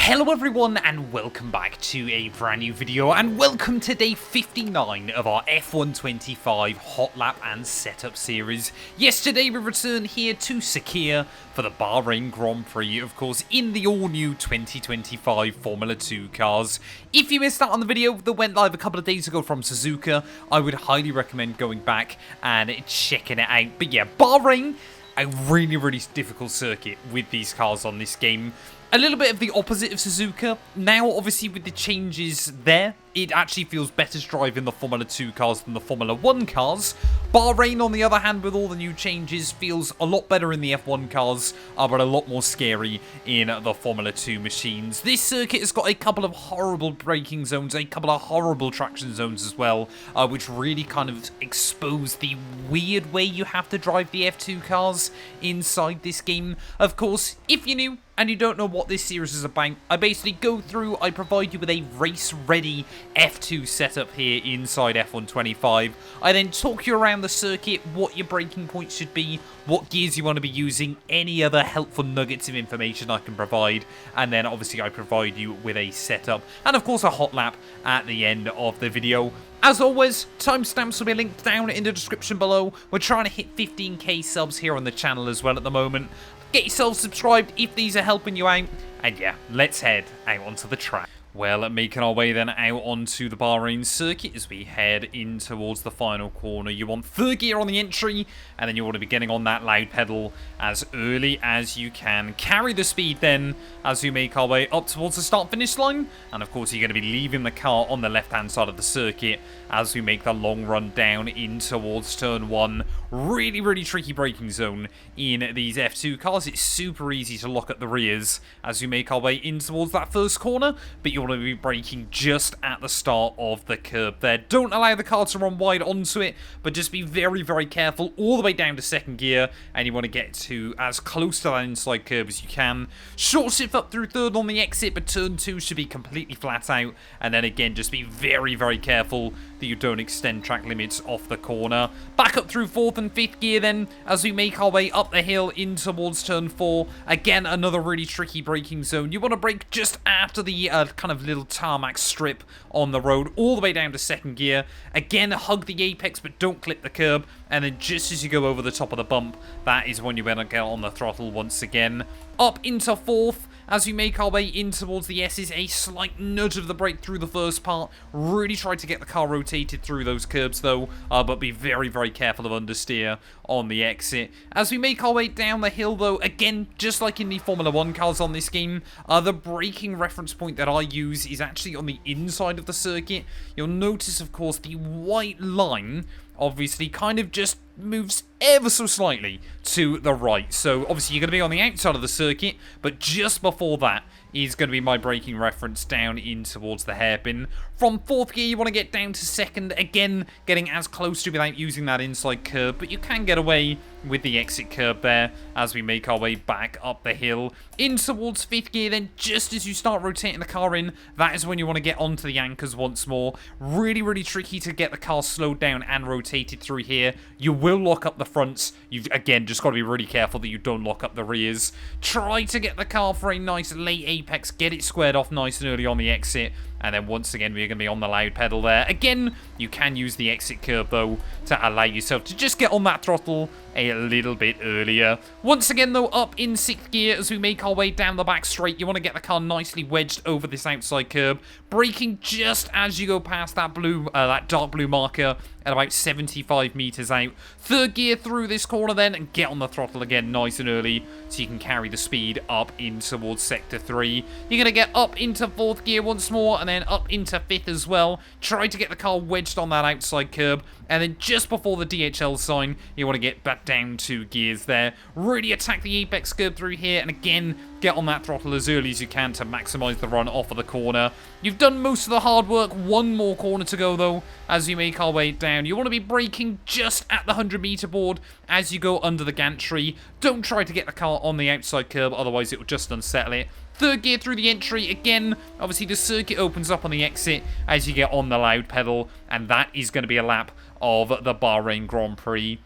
Hello everyone and welcome back to a brand new video and welcome to day 59 of our F125 Hot Lap and Setup series. Yesterday we returned here to Sakhir for the Bahrain Grand Prix, of course, in the all-new 2025 Formula 2 cars. If you missed out on the video that went live a couple of days ago from Suzuka, I would highly recommend going back and checking it out. But yeah, Bahrain, a really difficult circuit with these cars on this game. A little bit of the opposite of Suzuka. Now, obviously, with the changes there, it actually feels better to drive in the Formula 2 cars than the Formula 1 cars. Bahrain, on the other hand, with all the new changes, feels a lot better in the F1 cars, but a lot more scary in the Formula 2 machines. This circuit has got a couple of horrible braking zones, a couple of horrible traction zones as well, which really kind of expose the weird way you have to drive the F2 cars inside this game. Of course, if you're new and you don't know what this series is about, I basically go through, I provide you with a race-ready F2 setup here inside F125. I then talk you around the circuit, what your braking points should be, what gears you want to be using, any other helpful nuggets of information I can provide, and then obviously I provide you with a setup, and of course a hot lap at the end of the video. As always, timestamps will be linked down in the description below. We're trying to hit 15k subs here on the channel as well at the moment. Get yourself subscribed if these are helping you out. And yeah, let's head out onto the track. Well, making our way then out onto the Bahrain circuit as we head in towards the final corner. You want third gear on the entry, and then you want to be getting on that loud pedal as early as you can. Carry the speed then as we make our way up towards the start-finish line. And of course, you're going to be leaving the car on the left-hand side of the circuit as we make the long run down in towards turn 1. Really tricky braking zone in these F2 cars. It's super easy to lock up the rears as we make our way in towards that first corner, but you want to be braking just at the start of the curb there. Don't allow the car to run wide onto it, but just be very careful all the way down to second gear, and you want to get to as close to that inside curb as you can. Short shift up through third on the exit, but turn 2 should be completely flat out, and then again just be very careful that you don't extend track limits off the corner. Back up through fourth and fifth gear then as we make our way up the hill in towards turn 4. Again, another really tricky braking zone. You want to brake just after the kind of little tarmac strip on the road, all the way down to second gear. Again, hug the apex but don't clip the curb, and then just as you go over the top of the bump, that is when you want to get on the throttle once again. Up into fourth as we make our way in towards the S's. A slight nudge of the brake through the first part. Really try to get the car rotated through those curbs though, but be very careful of understeer on the exit. As we make our way down the hill though, again, just like in the Formula 1 cars on this game, the braking reference point that I use is actually on the inside of the circuit. You'll notice, of course, the white line obviously kind of just moves ever so slightly to the right. So obviously you're going to be on the outside of the circuit, but just before that is going to be my braking reference down in towards the hairpin. From fourth gear, you want to get down to second, again, getting as close to without using that inside curb, but you can get away with the exit curb there as we make our way back up the hill. In towards fifth gear, then just as you start rotating the car in, that is when you want to get onto the anchors once more. Really tricky to get the car slowed down and rotated through here. You will lock up the fronts. You've, again, just got to be really careful that you don't lock up the rears. Try to get the car for a nice late apex, get it squared off nice and early on the exit, and then once again we're going to be on the loud pedal there. Again, you can use the exit curb though to allow yourself to just get on that throttle a little bit earlier. Once again though, up in sixth gear as we make our way down the back straight, you want to get the car nicely wedged over this outside curb, braking just as you go past that blue, that dark blue marker at about 75 meters out. Third gear through this corner then, and get on the throttle again nice and early so you can carry the speed up in towards sector 3. You're going to get up into fourth gear once more, and then up into fifth as well. Try to get the car wedged on that outside curb, and then just before the DHL sign, you want to get back down 2 gears there. Really attack the apex curb through here, and again, get on that throttle as early as you can to maximize the run off of the corner. You've done most of the hard work. One more corner to go though as we make our way down. You want to be braking just at the 100-meter board as you go under the gantry. Don't try to get the car on the outside curb, otherwise it will just unsettle it. Third gear through the entry. Again, obviously the circuit opens up on the exit as you get on the loud pedal, and that is going to be a lap of the Bahrain Grand Prix.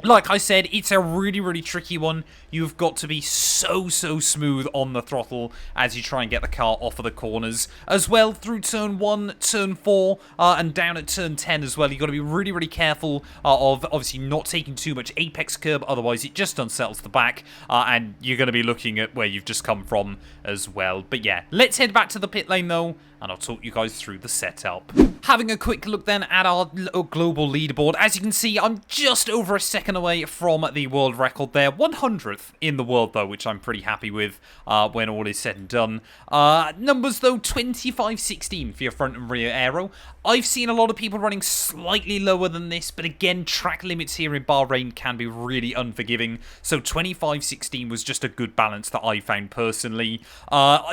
Like I said, it's a really, really tricky one. You've got to be so smooth on the throttle as you try and get the car off of the corners. As well, through turn 1, turn 4, and down at turn 10 as well. You've got to be really, really careful of obviously not taking too much apex curb, otherwise it just unsettles the back, and you're going to be looking at where you've just come from as well. But yeah, let's head back to the pit lane though, and I'll talk you guys through the setup. Having a quick look then at our global leaderboard, as you can see, I'm just over a second away from the world record there. 100th in the world though, which I'm pretty happy with when all is said and done. Numbers though, 25.16 for your front and rear aero. I've seen a lot of people running slightly lower than this, but again, track limits here in Bahrain can be really unforgiving, so 25.16 was just a good balance that I found personally.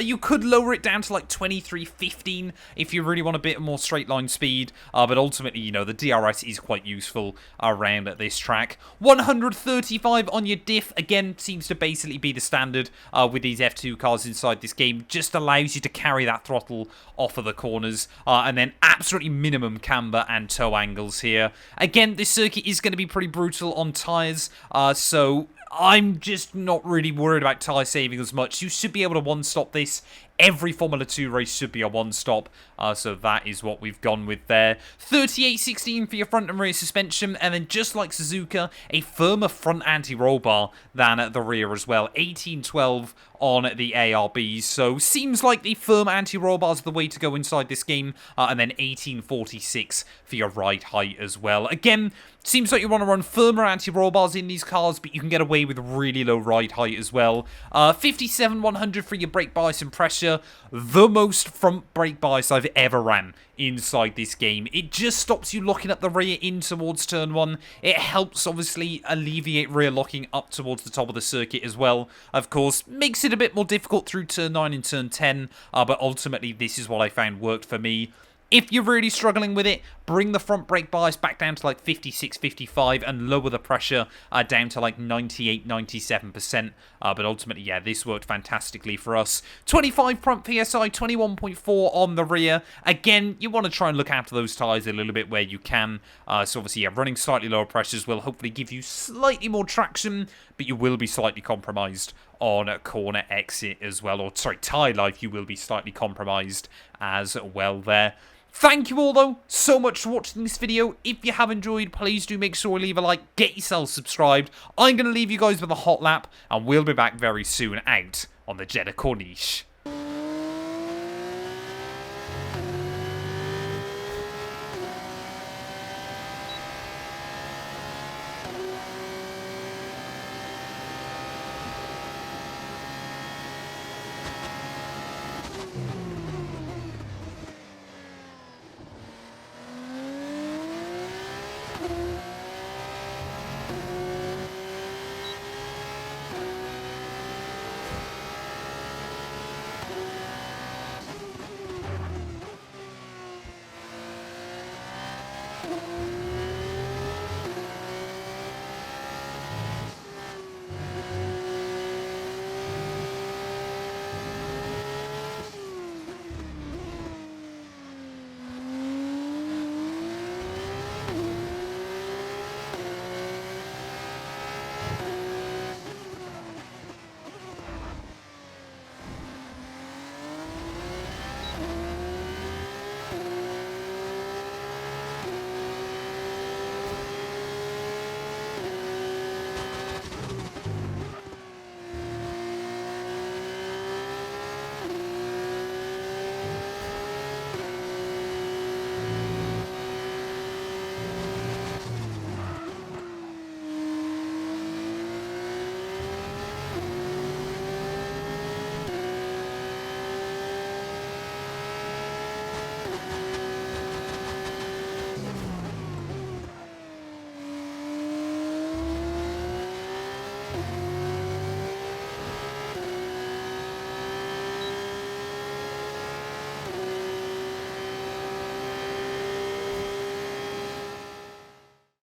You could lower it down to like 23.15 if you really want a bit more straight line speed, but ultimately, you know, the DRS is quite useful around this track. 135 on your diff, again, seems to basically be the standard with these F2 cars inside this game. Just allows you to carry that throttle off of the corners, and then absolutely minimum camber and toe angles here. Again, this circuit is going to be pretty brutal on tyres, so I'm just not really worried about tyre saving as much. You should be able to one-stop this. Every Formula 2 race should be a one-stop, so that is what we've gone with there. 38.16 for your front and rear suspension, and then just like Suzuka, a firmer front anti-roll bar than at the rear as well. 18.12 on the ARBs, so seems like the firm anti-roll bars are the way to go inside this game, and then 18.46 for your ride height as well. Again, seems like you want to run firmer anti-roll bars in these cars, but you can get away with really low ride height as well. 57.100 for your brake bias and pressure. The most front brake bias I've ever ran inside this game. It just stops you locking up the rear in towards turn 1. It helps obviously alleviate rear locking up towards the top of the circuit as well. Of course, makes it a bit more difficult through turn 9 and turn 10, but ultimately this is what I found worked for me. If you're really struggling with it, bring the front brake bias back down to like 56, 55 and lower the pressure down to like 98, 97%. But ultimately, yeah, this worked fantastically for us. 25 front PSI, 21.4 on the rear. Again, you want to try and look after those tyres a little bit where you can. So obviously, yeah, running slightly lower pressures will hopefully give you slightly more traction, but you will be slightly compromised on a corner exit as well. Or, sorry, tyre life, you will be slightly compromised as well there. Thank you all, though, so much for watching this video. If you have enjoyed, please do make sure to leave a like, get yourself subscribed. I'm going to leave you guys with a hot lap, and we'll be back very soon out on the Jeddah Corniche.